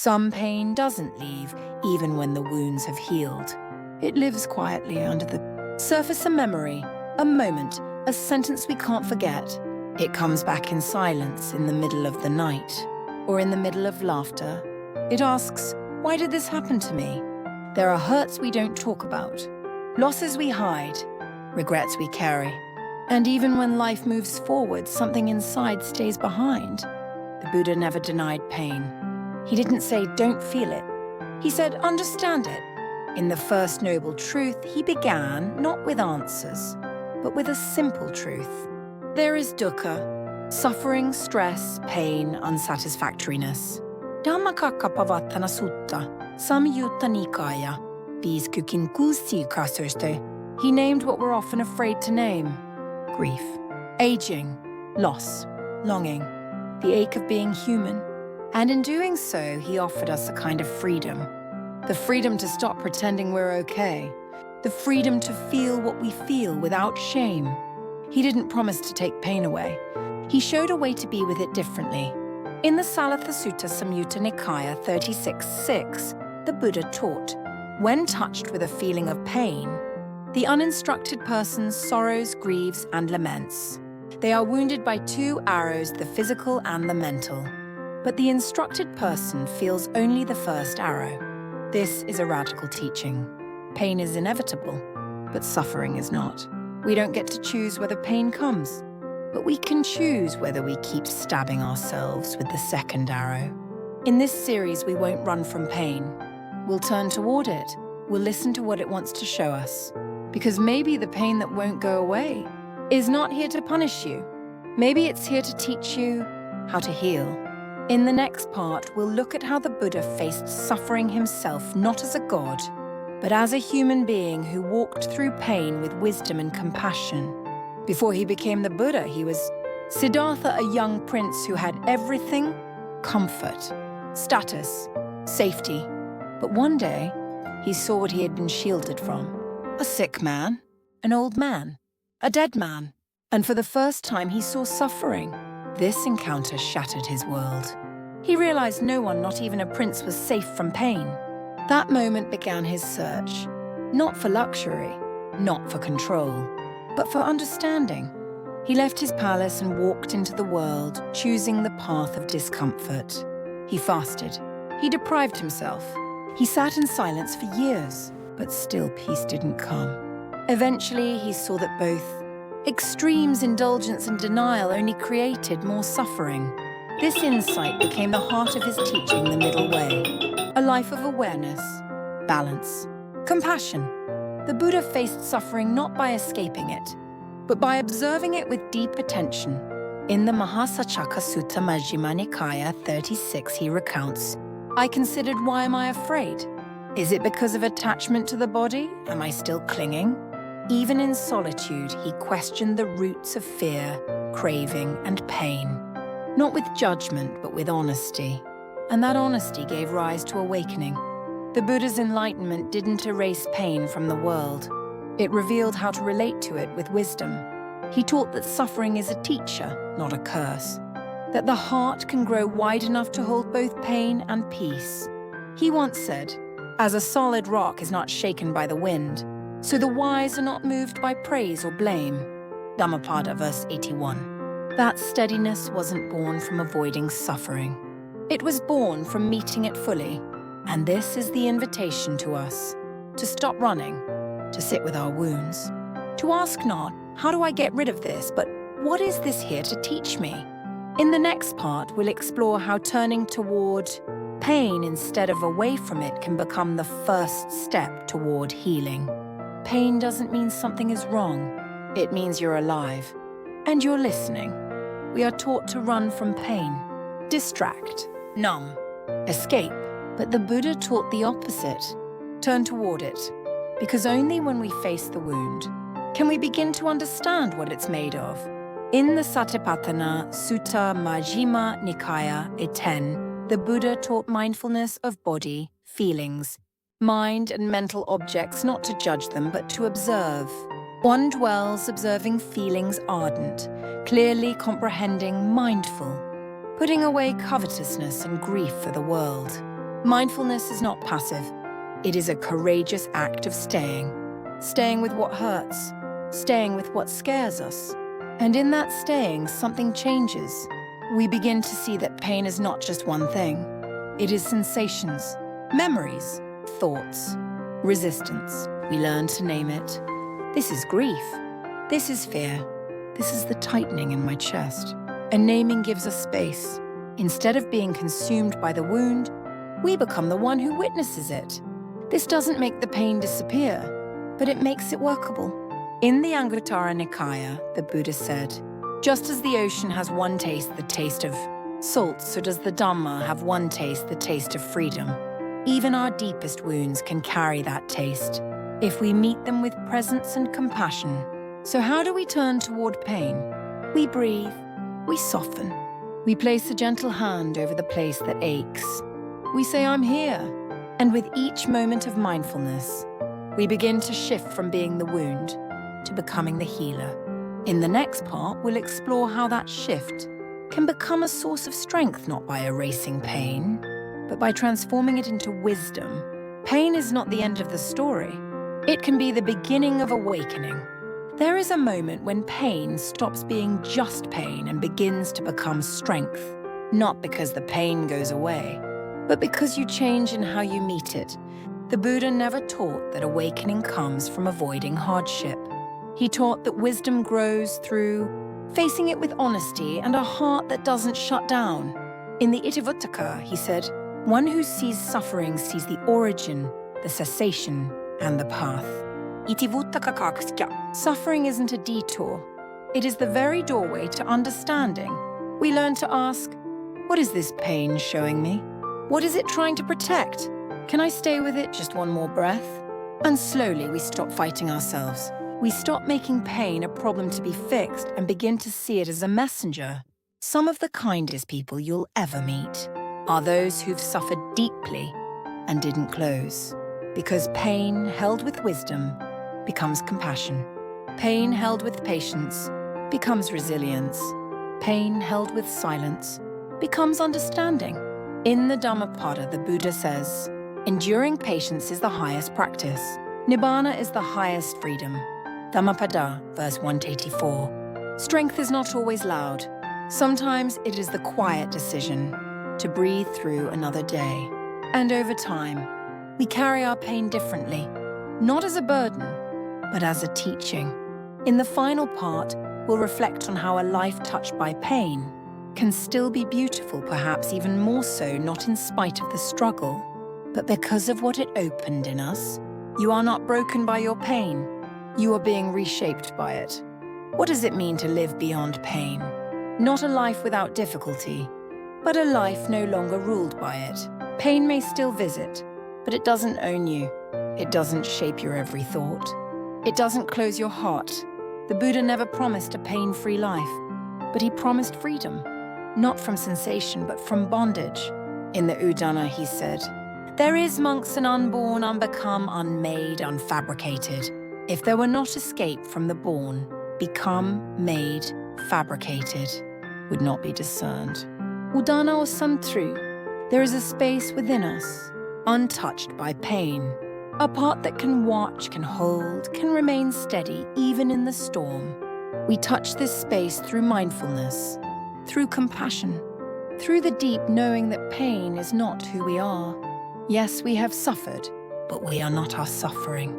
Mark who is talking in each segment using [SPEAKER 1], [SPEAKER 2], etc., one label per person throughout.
[SPEAKER 1] Some pain doesn't leave, even when the wounds have healed. It lives quietly under the surface, a memory, a moment, a sentence we can't forget. It comes back in silence in the middle of the night, or in the middle of laughter. It asks, why did this happen to me? There are hurts we don't talk about, losses we hide, regrets we carry. And even when life moves forward, something inside stays behind. The Buddha never denied pain. He didn't say, don't feel it. He said, understand it. In the First Noble Truth, he began not with answers, but with a simple truth. There is dukkha, suffering, stress, pain, unsatisfactoriness. Dhammacakkappavattana Sutta, Samyutta Nikaya, he named what we're often afraid to name. Grief, aging, loss, longing, the ache of being human. And in doing so, he offered us a kind of freedom. The freedom to stop pretending we're okay. The freedom to feel what we feel without shame. He didn't promise to take pain away. He showed a way to be with it differently. In the Salatha Sutta Samyutta Nikaya 36:6, the Buddha taught, when touched with a feeling of pain, the uninstructed person sorrows, grieves, and laments. They are wounded by two arrows, the physical and the mental. But the instructed person feels only the first arrow. This is a radical teaching. Pain is inevitable, but suffering is not. We don't get to choose whether pain comes, but we can choose whether we keep stabbing ourselves with the second arrow. In this series, we won't run from pain. We'll turn toward it. We'll listen to what it wants to show us. Because maybe the pain that won't go away is not here to punish you. Maybe it's here to teach you how to heal. In the next part, we'll look at how the Buddha faced suffering himself, not as a god, but as a human being who walked through pain with wisdom and compassion. Before he became the Buddha, he was Siddhartha, a young prince who had everything: comfort, status, safety. But one day, he saw what he had been shielded from. A sick man, an old man, a dead man. And for the first time, he saw suffering. This encounter shattered his world. He realized no one, not even a prince, was safe from pain. That moment began his search, not for luxury, not for control, but for understanding. He left his palace and walked into the world, choosing the path of discomfort. He fasted. He deprived himself. He sat in silence for years, but still peace didn't come. Eventually, he saw that both extremes, indulgence and denial, only created more suffering. This insight became the heart of his teaching, the middle way. A life of awareness, balance, compassion. The Buddha faced suffering not by escaping it, but by observing it with deep attention. In the Mahasaccaka Sutta Majjhima Nikaya 36, he recounts, I considered, why am I afraid? Is it because of attachment to the body? Am I still clinging? Even in solitude, he questioned the roots of fear, craving, and pain. Not with judgment, but with honesty. And that honesty gave rise to awakening. The Buddha's enlightenment didn't erase pain from the world. It revealed how to relate to it with wisdom. He taught that suffering is a teacher, not a curse. That the heart can grow wide enough to hold both pain and peace. He once said, as a solid rock is not shaken by the wind, so the wise are not moved by praise or blame. Dhammapada verse 81. That steadiness wasn't born from avoiding suffering. It was born from meeting it fully. And this is the invitation to us, to stop running, to sit with our wounds, to ask not, how do I get rid of this, but what is this here to teach me? In the next part, we'll explore how turning toward pain instead of away from it can become the first step toward healing. Pain doesn't mean something is wrong. It means you're alive. And you're listening. We are taught to run from pain, distract, numb, escape. But the Buddha taught the opposite. Turn toward it. Because only when we face the wound can we begin to understand what it's made of. In the Satipatthana Sutta Majjhima Nikaya 10, the Buddha taught mindfulness of body, feelings, mind and mental objects, not to judge them, but to observe. One dwells observing feelings ardent, clearly comprehending, mindful, putting away covetousness and grief for the world. Mindfulness is not passive. It is a courageous act of staying. Staying with what hurts. Staying with what scares us. And in that staying, something changes. We begin to see that pain is not just one thing. It is sensations, memories, thoughts, resistance. We learn to name it. This is grief. This is fear. This is the tightening in my chest. And naming gives us space. Instead of being consumed by the wound, we become the one who witnesses it. This doesn't make the pain disappear, but it makes it workable. In the Anguttara Nikaya, the Buddha said, just as the ocean has one taste, the taste of salt, so does the Dhamma have one taste, the taste of freedom. Even our deepest wounds can carry that taste, if we meet them with presence and compassion. So how do we turn toward pain? We breathe, we soften. We place a gentle hand over the place that aches. We say, I'm here. And with each moment of mindfulness, we begin to shift from being the wound to becoming the healer. In the next part, we'll explore how that shift can become a source of strength, not by erasing pain, but by transforming it into wisdom. Pain is not the end of the story. It can be the beginning of awakening. There is a moment when pain stops being just pain and begins to become strength, not because the pain goes away, but because you change in how you meet it. The Buddha never taught that awakening comes from avoiding hardship. He taught that wisdom grows through facing it with honesty and a heart that doesn't shut down. In the Itivuttaka, he said, one who sees suffering sees the origin, the cessation, and the path. Suffering isn't a detour. It is the very doorway to understanding. We learn to ask, what is this pain showing me? What is it trying to protect? Can I stay with it just one more breath? And slowly we stop fighting ourselves. We stop making pain a problem to be fixed and begin to see it as a messenger. Some of the kindest people you'll ever meet are those who've suffered deeply and didn't close. Because pain held with wisdom becomes compassion. Pain held with patience becomes resilience. Pain held with silence becomes understanding. In the Dhammapada, the Buddha says, enduring patience is the highest practice. Nibbana is the highest freedom. Dhammapada, verse 184. Strength is not always loud. Sometimes it is the quiet decision to breathe through another day. And over time, we carry our pain differently, not as a burden, but as a teaching. In the final part, we'll reflect on how a life touched by pain can still be beautiful, perhaps even more so, not in spite of the struggle, but because of what it opened in us. You are not broken by your pain. You are being reshaped by it. What does it mean to live beyond pain? Not a life without difficulty, but a life no longer ruled by it. Pain may still visit, but it doesn't own you. It doesn't shape your every thought. It doesn't close your heart. The Buddha never promised a pain-free life, but he promised freedom, not from sensation, but from bondage. In the Udana, he said, there is, monks, an unborn, unbecome, unmade, unfabricated. If there were not escape from the born, become, made, fabricated, would not be discerned. Udana or Santru, there is a space within us, untouched by pain, a part that can watch, can hold, can remain steady even in the storm. We touch this space through mindfulness, through compassion, through the deep knowing that pain is not who we are. Yes, we have suffered, but we are not our suffering.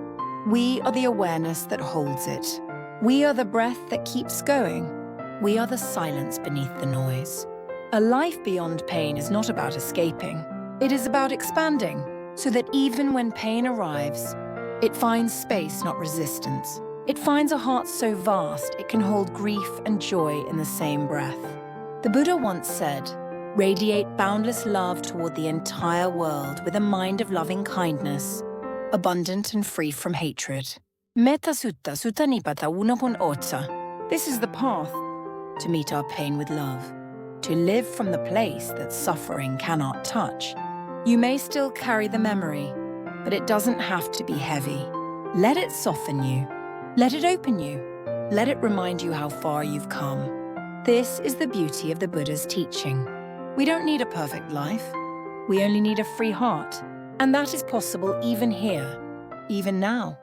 [SPEAKER 1] We are the awareness that holds it. We are the breath that keeps going. We are the silence beneath the noise. A life beyond pain is not about escaping. It is about expanding, so that even when pain arrives, it finds space, not resistance. It finds a heart so vast it can hold grief and joy in the same breath. The Buddha once said, radiate boundless love toward the entire world with a mind of loving kindness, abundant and free from hatred. Metta Sutta Sutta Nipata Unapun Otsa. This is the path to meet our pain with love, to live from the place that suffering cannot touch. You may still carry the memory, but it doesn't have to be heavy. Let it soften you. Let it open you. Let it remind you how far you've come. This is the beauty of the Buddha's teaching. We don't need a perfect life. We only need a free heart. And that is possible even here, even now.